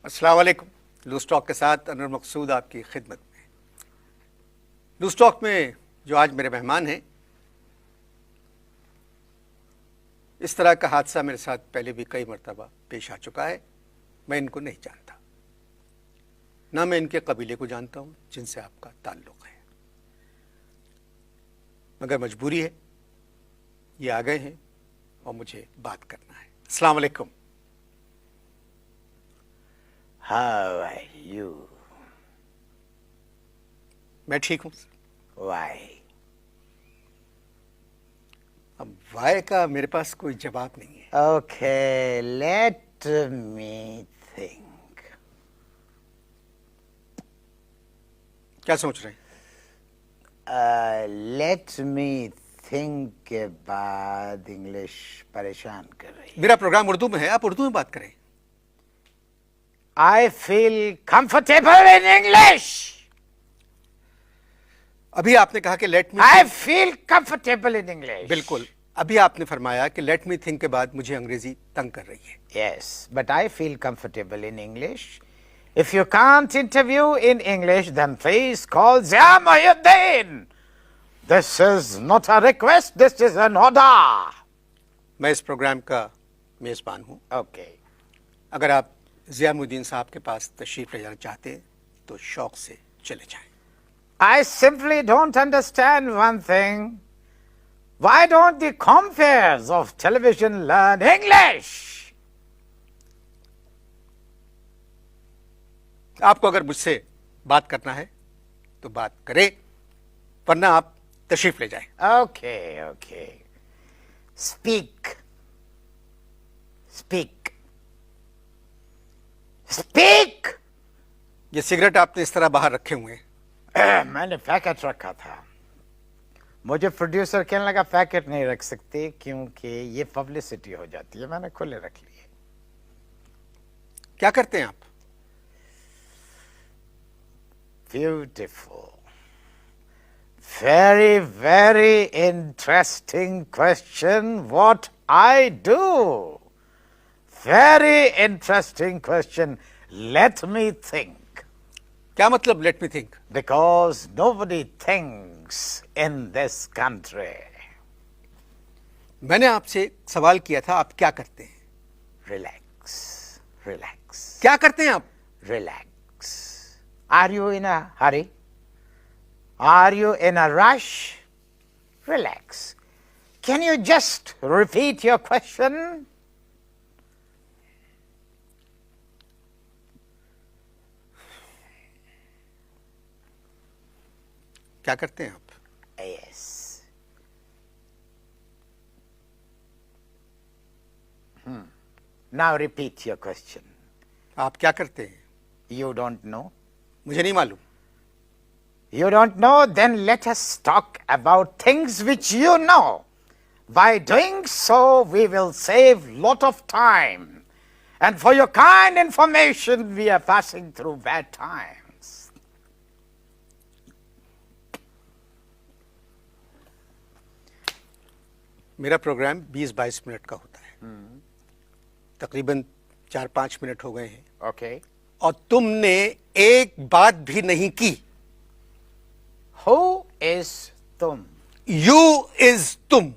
अस्सलाम वालेकुम। Loose talk के साथ अनवर मकसूद आपकी खिदमत में। लूज़ टॉक में जो आज मेरे मेहमान हैं, इस तरह का हादसा मेरे साथ पहले भी कई मरतबा पेश आ चुका है। मैं इनको नहीं जानता, ना मैं इनके कबीले को जानता हूँ जिनसे आपका ताल्लुक़ है, मगर मजबूरी है, ये आ गए हैं और मुझे बात करना है। अस्सलाम वालेकुम। How are you? मैं ठीक हूँ। Why? अब वाई का मेरे पास कोई जवाब नहीं है। Okay, let me think. क्या सोच रहे हैं? Let me think के बाद इंग्लिश परेशान कर रही है। मेरा प्रोग्राम उर्दू में है, आप उर्दू में बात करें। I feel comfortable in English. अभी आपने कहा कि let me. I feel comfortable in English. बिल्कुल, अभी आपने फरमाया कि लेट मी थिंक के बाद मुझे अंग्रेजी तंग कर रही है। Yes, but I feel comfortable in English. If you can't interview in English, then please call Zia Mohyeddin. This is not a request, this is an order. मैं इस प्रोग्राम का मेज़बान हूँ। Okay. अगर आप ज़िया मोहद्दीन साहब के पास तशरीफ़ ले जाना चाहते हैं तो शौक से चले जाएं। I simply don't understand one thing. Why don't the compeers of television learn English? आपको अगर मुझसे बात करना है तो बात करें, वरना आप तशरीफ़ ले जाएं। Okay, okay. Speak. Speak. Speak! ये सिगरेट आपने इस तरह बाहर रखे हुए हैं। मैंने पैकेट रखा था। मुझे प्रोड्यूसर कहने लगा पैकेट नहीं रख सकते क्योंकि ये पब्लिसिटी हो जाती है। मैंने खुले रख लिए। क्या करते हैं आप? Beautiful. Very, very interesting question. What I do? Very interesting question. Let me think. क्या मतलब let me think? Because nobody thinks in this country. मैंने आपसे सवाल किया था, आप क्या करते हैं? Relax. Relax. क्या करते हैं आप? Relax. Are you in a hurry? Are you in a rush? Relax. Can you just repeat your question? क्या करते हैं आप? Yes. Now repeat your question. आप क्या करते हैं? You don't know? मुझे नहीं मालूम। You don't know? Then let us talk about things which you know. By doing so, we will save lot of time. And for your kind information, we are passing through bad times. मेरा programme 20-22 minute का होता है। तकरीबन 4-5 minute हो गए हैं। Okay. और तुमने एक बात भी नहीं की। Who is Tum? You is तुम।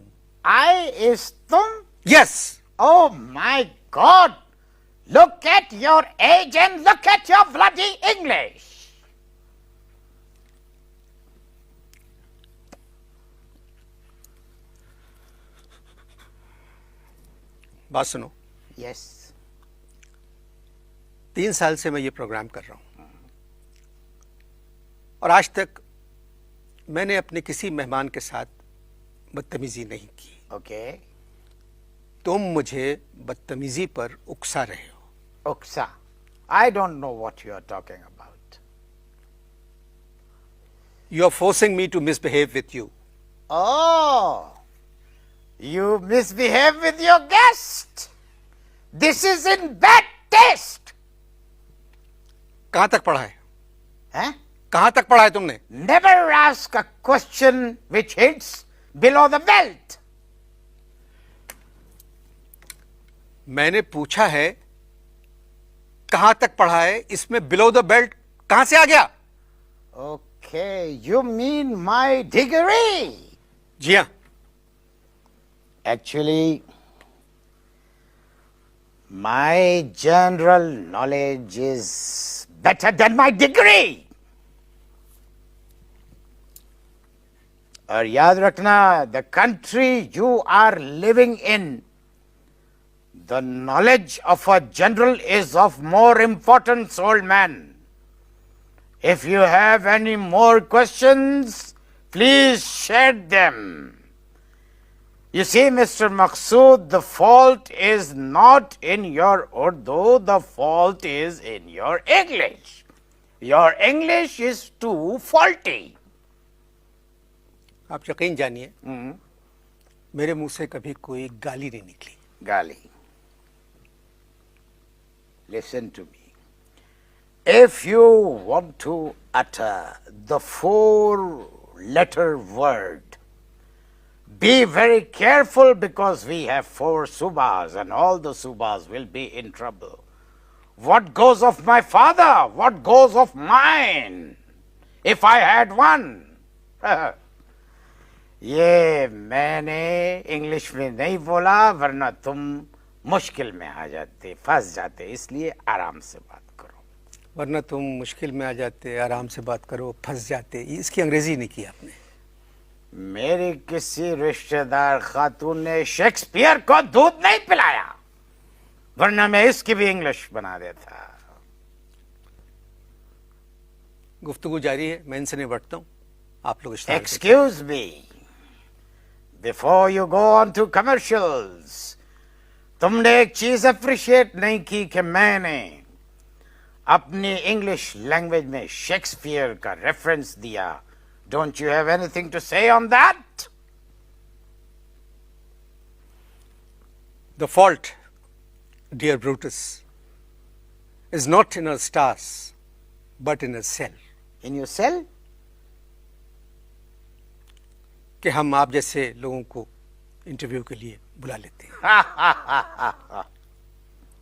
I is Tum? Yes. Oh my God! Look at your age and look at your bloody English. बात सुनो, Yes. 3 साल से मैं ये प्रोग्राम कर रहा हूं और आज तक मैंने अपने किसी मेहमान के साथ बदतमीजी नहीं की। Okay. तुम मुझे बदतमीजी पर उकसा रहे हो। Uksa. I don't know what you are talking about. You are forcing me to misbehave with you. Oh, you misbehave with your guest. This is in bad taste. कहां तक पढ़ा है? Huh? कहां तक पढ़ा है तुमने? Never ask a question which hits below the belt. मैंने पूछा है कहां तक पढ़ा है, इसमें बिलो द बेल्ट कहां से आ गया? Okay, you mean my degree? जी हां। Actually, my general knowledge is better than my degree. और याद रखना, the country you are living in, the knowledge of a general is of more importance, old man. If you have any more questions, please shed them. You see, Mr. Maqsood, the fault is not in your Urdu, the fault is in your English. Your English is too faulty. आप यकीन जानिए, मेरे मुंह से कभी कोई गाली नहीं निकली। Gali, listen to me. If you want to utter the 4-letter word, be very careful, because we have 4 subas and all the subas will be in trouble. What goes of my father? What goes of mine? If I had one. ये मैंने English में नहीं बोला, वरना तुम मुश्किल में आ जाते, फंस जाते, इसलिए आराम से बात करो। वरना तुम मुश्किल में आ जाते, आराम से बात करो, फंस जाते। इसकी अंग्रेजी नहीं की आपने। मेरी किसी रिश्तेदार खातून ने शेक्सपियर को दूध नहीं पिलाया, वरना मैं इसकी भी इंग्लिश बना देता। गुफ्तगू जारी है, मैं इनसे निपटता हूँ, आप लोग इश्तिहार Excuse me, before you go on to commercials, तुमने एक चीज अप्रिशिएट नहीं की कि मैंने अपनी इंग्लिश लैंग्वेज में शेक्सपियर का रेफरेंस दिया। Don't you have anything to say on that? The fault, dear Brutus, is not in our stars, but in our cell. In your cell? कि हम आप जैसे लोगों को इंटरव्यू के लिए बुला लेते हैं।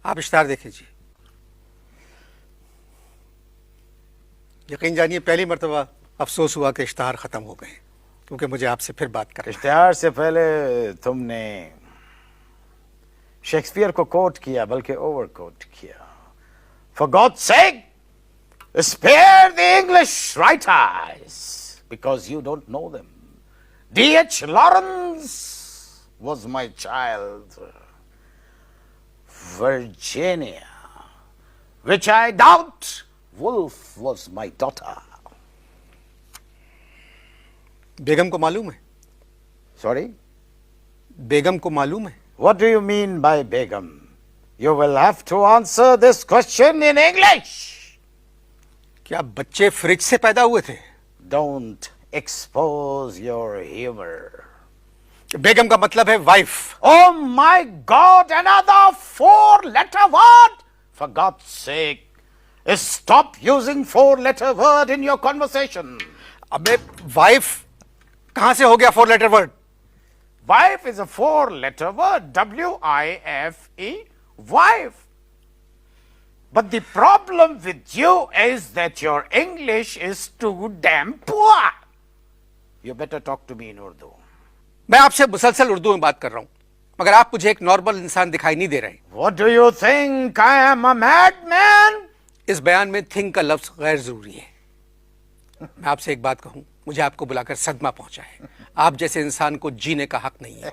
आप इश्तार देख लीजिए। यकीन जानिए, पहली मर्तबा अफसोस हुआ कि इश्तार ख़त्म हो गए, क्योंकि मुझे आपसे फिर बात करना है। इश्तिहार से पहले तुमने शेक्सपियर को कोट किया, बल्कि ओवर कोट किया। For God's sake, spare the English writers, because you don't know them. D.H. Lawrence was my child. Virginia, which I doubt, Woolf was my daughter. बेगम को मालूम है? Sorry? बेगम को मालूम है? What do you mean by Begum? You will have to answer this question in English. क्या बच्चे fridge से पैदा हुए थे? Don't expose your humor. बेगम का मतलब है wife. Oh my God, another 4-letter word? For God's sake, stop using 4-letter word in your conversation. अबे वाइफ कहां से हो गया 4-letter word? Wife is a 4-letter word. W-I-F-E, wife. But the problem with you is that your English is too damn poor. You better talk to me in Urdu. मैं आपसे मुसलसल उर्दू में बात कर रहा हूं, मगर आप मुझे एक नॉर्मल इंसान दिखाई नहीं दे रहे। What do you think? I am a madman? इस बयान में थिंक का लफ्ज गैर जरूरी है। मैं आपसे एक बात कहूं, मुझे आपको बुलाकर सदमा पहुंचा है। आप जैसे इंसान को जीने का हक नहीं है।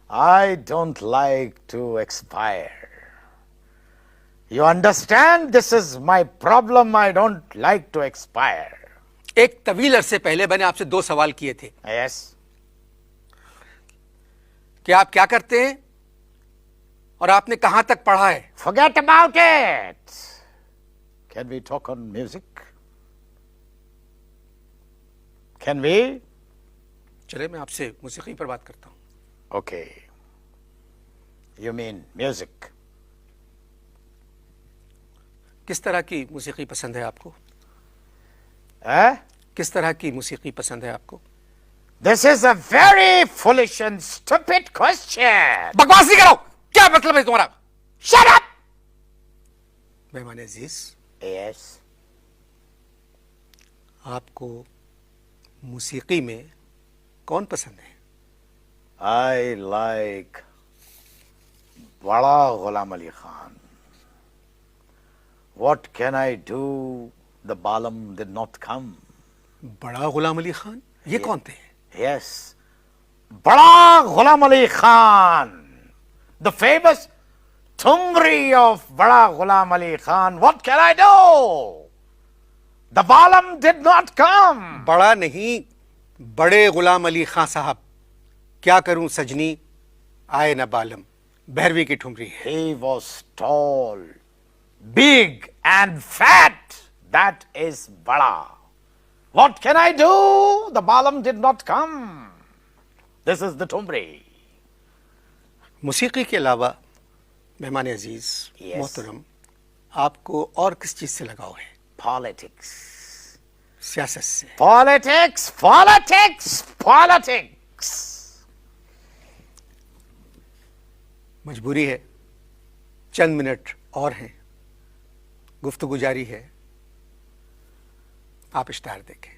I don't like to expire. You understand? This is my problem. I don't like to expire. एक तवील अरसे पहले मैंने आपसे 2 सवाल किए थे। Yes? कि आप क्या करते हैं और आपने कहां तक पढ़ा है? Forget about it. Can we talk on music? Can we? चले, मैं आपसे मौसीकी पर बात करता हूं। Okay. You mean music? किस तरह की मौसीकी पसंद है आपको? किस तरह की मौसीकी पसंद है आपको? This is a very foolish and stupid question. बकवास नहीं करो। क्या मतलब है तुम्हारा? Shut up! मेहमान अजीज, Yes. आपको मूसीकी में कौन पसंद है? I like Bada Ghulam Ali Khan. What can I do? The Balam did not come. बड़ा गुलाम अली खान, ये कौन थे? Yes. Bada Ghulam Ali Khan. The famous Thumri of Bada Ghulam Ali Khan. What can I do? The Balam did not come. बड़ा नहीं, बड़े गुलाम अली खान साहब, क्या करूं सजनी, आए न बालम, भैरवी की ठुमरी है। He was tall, big and fat. That is Bada. What can I do? The Balam did not come. This is the Thumri. मूसीकी के अलावा मेहमान अजीज, Yes. मोहतरम, आपको और किस चीज से लगाव है? Politics. सियासत से। Politics, politics, politics. मजबूरी है, चंद मिनट और हैं, गुफ्तगू जारी है, आप इश्तार देखें।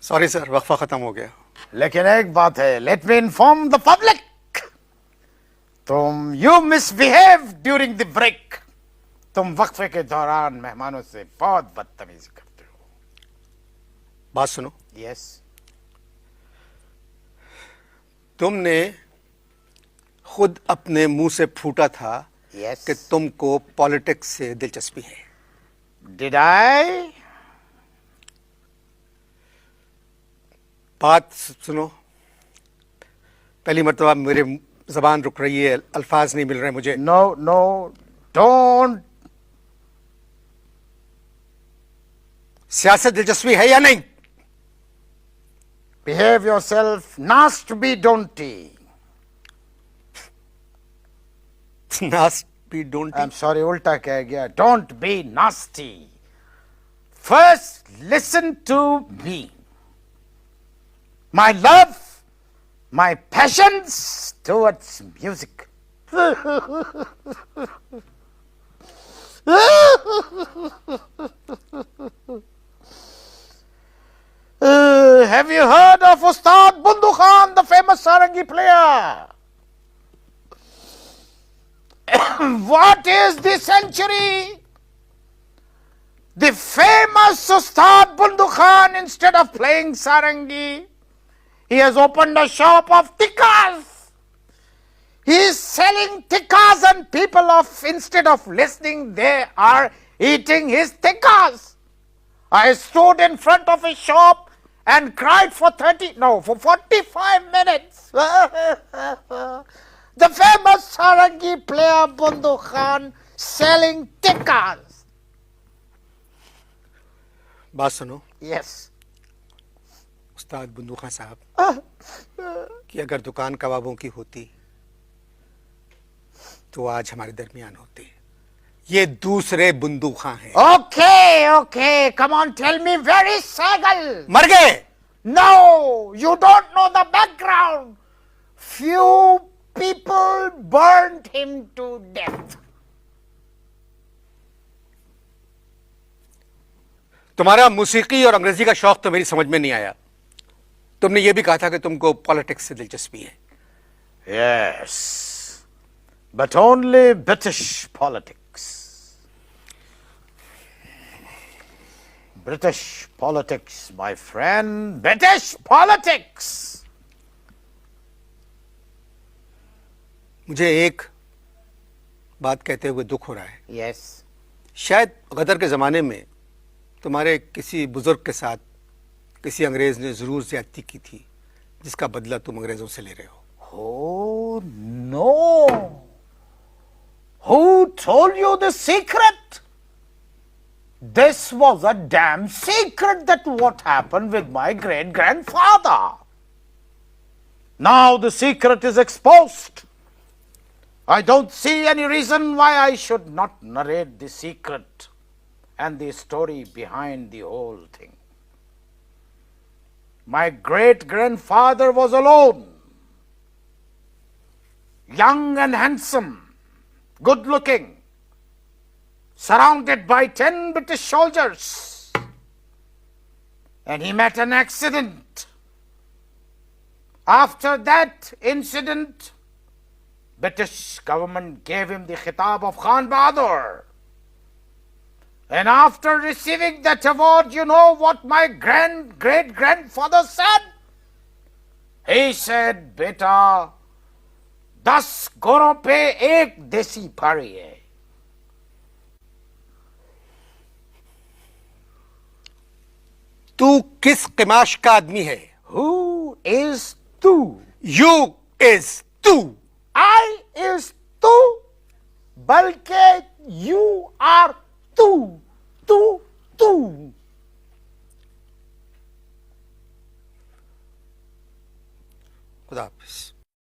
सॉरी सर, वक्फा खत्म हो गया। लेकिन एक बात है, let me inform the public. You misbehave during the break. तुम वक्फे के दौरान मेहमानों से बहुत बदतमीजी करते हो। बात सुनो, Yes. तुमने खुद अपने मुंह से फूटा था Yes. कि तुमको पॉलिटिक्स से दिलचस्पी है। Did I? बात सुनो, पहली मर्तबा मेरे जबान रुक रही है, अल्फाज नहीं मिल रहे मुझे। No, no, don't. सियासत दिलचस्पी है या नहीं? Behave yourself, nasty, don't he? Nasty don't. I'm sorry, ulta keh gaya. Don't be nasty. First, listen to me. My love, my passions towards music. Have you heard of Ustad Bundu Khan, the famous sarangi player? What is the century? The famous Ustad Bundu Khan, instead of playing sarangi, he has opened a shop of tikkas. He is selling tikkas and people instead of listening, they are eating his tikkas. I stood in front of his shop and cried for 45 minutes. The famous sarangi player Bundu Khan selling tikkas. बात सुनो, Yes. उस्ताद बुंदू खान साहब, कि अगर दुकान कबाबों की होती तो आज हमारे दरमियान होते। ये दूसरे बुंदू खान हैं। Okay. Come on, tell me, where is Sehgal? मर गए। No, you don't know the background. Few people burned him to death. तुम्हारा मूसीकी और अंग्रेजी का शौक तो मेरी समझ में नहीं आया। तुमने ये भी कहा था कि तुमको पॉलिटिक्स से दिलचस्पी है। Yes, but only British politics. British politics, my friend. British politics. मुझे एक बात कहते हुए दुख हो रहा है। Yes. शायद गदर के ज़माने में तुम्हारे किसी बुजुर्ग के साथ किसी अंग्रेज ने ज़रूर ज्यादती की थी, जिसका बदला तुम अंग्रेजों से ले रहे हो। Oh, no. Who told you the secret? This was a damn secret, that what happened with my great-grandfather. Now the secret is exposed. I don't see any reason why I should not narrate the secret and the story behind the whole thing. My great-grandfather was alone, young and handsome, good-looking, surrounded by 10 British soldiers. And he met an accident. After that incident, British government gave him the khitab of Khan Bahadur. And after receiving that award, you know what my great-grandfather said? He said, "Beta, 10 गोरों पे एक देसी फाड़ी है." तू किस किमाश का आदमी है? Who is tu? You is तू. I is tu, बल्कि you are tu. Tu. खुदा हाफिज.